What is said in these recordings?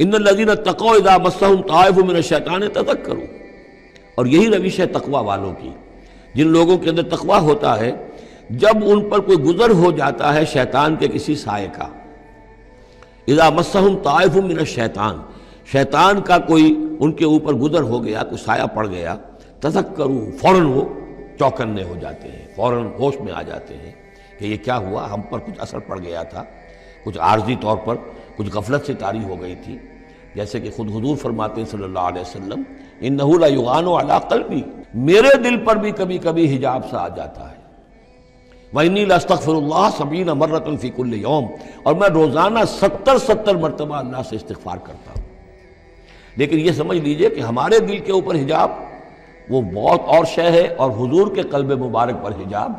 ان الذین اتقوا اذا مسهم طائف من الشیطان تذکروا، اور یہی روش ہے تقوی والوں کی، جن لوگوں کے اندر تقوی ہوتا ہے جب ان پر کوئی گزر ہو جاتا ہے شیطان کے کسی سائے کا، اذا مسهم طائف من الشیطان، شیطان کا کوئی ان کے اوپر گزر ہو گیا، کوئی سایہ پڑ گیا، تذکروا، فوراً وہ چوکنے ہو جاتے ہیں، فوراً ہوش میں آ جاتے ہیں کہ یہ کیا ہوا، ہم پر کچھ اثر پڑ گیا تھا، کچھ عارضی طور پر کچھ غفلت سے طاری ہو گئی تھی، جیسے کہ خود حضور فرماتے ہیں صلی اللہ علیہ وسلم انہ لیغان علی قلبی، میرے دل پر بھی کبھی کبھی حجاب سا آ جاتا ہے، وانی لاستغفر اللہ 70 مرۃ فی کل یوم، اور میں روزانہ 70 مرتبہ اللہ سے استغفار کرتا ہوں۔ لیکن یہ سمجھ لیجئے کہ ہمارے دل کے اوپر حجاب وہ بہت اور شے ہے، اور حضور کے قلب مبارک پر حجاب،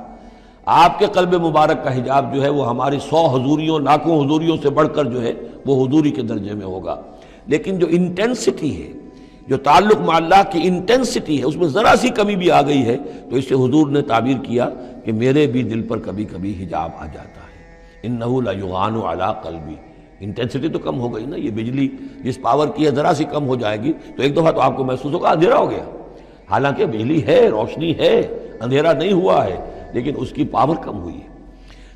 آپ کے قلب مبارک کا حجاب جو ہے وہ ہماری 100 حضوریوں لاکھوں حضوریوں سے بڑھ کر جو ہے وہ حضوری کے درجے میں ہوگا۔ لیکن جو انٹینسٹی ہے، جو تعلق مع اللہ کی انٹینسٹی ہے، اس میں ذرا سی کمی بھی آ گئی ہے تو اس سے حضور نے تعبیر کیا کہ میرے بھی دل پر کبھی کبھی حجاب آ جاتا ہے، انہ لیغان علی قلبی، انٹینسٹی تو کم ہو گئی نا، یہ بجلی جس پاور کی ہے ذرا سی کم ہو جائے گی تو ایک دفعہ تو آپ کو محسوس ہوگا اندھیرا ہو گیا، حالانکہ بجلی ہے، روشنی ہے، اندھیرا نہیں ہوا ہے، لیکن اس کی پاور کم ہوئی ہے۔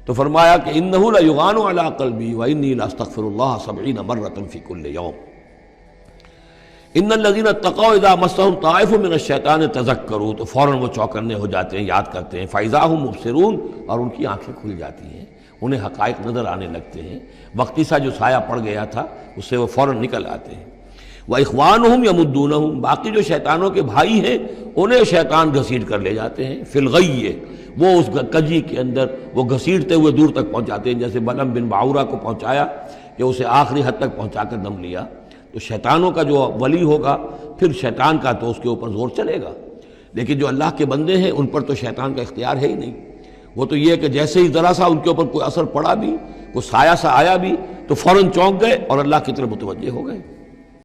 تو فرمایا کہ انہ لیغان علی قلبی وانی لاستغفر اللہ 70 مرۃ فی کل یوم۔ ان الذین اتقوا اذا مسهم طائف من الشیطان تذکروا، تو فوراً وہ چوکنے ہو جاتے ہیں، یاد کرتے ہیں، فاذا هم مبصرون، اور ان کی آنکھیں کھل جاتی ہیں، انہیں حقائق نظر آنے لگتے ہیں، وقتی سا جو سایہ پڑ گیا تھا اس سے وہ فوراً نکل آتے ہیں۔ وَإِخْوَانُهُمْ يَمُدُّونَهُمْ، باقی جو شیطانوں کے بھائی ہیں انہیں شیطان گھسیٹ کر لے جاتے ہیں، فی الغی، وہ اس کجی کے اندر وہ گھسیٹتے ہوئے دور تک پہنچاتے ہیں، جیسے بلعم بن باعورہ کو پہنچایا کہ اسے آخری حد تک پہنچا کر دم لیا۔ تو شیطانوں کا جو ولی ہوگا پھر شیطان کا تو اس کے اوپر زور چلے گا، لیکن جو اللہ کے بندے ہیں ان پر تو شیطان کا اختیار ہے ہی نہیں، وہ تو یہ ہے کہ جیسے ہی ذرا سا ان کے اوپر کوئی اثر پڑا بھی، کوئی سایہ سا آیا بھی تو فوراً چونک گئے اور اللہ کی طرف متوجہ ہو گئے۔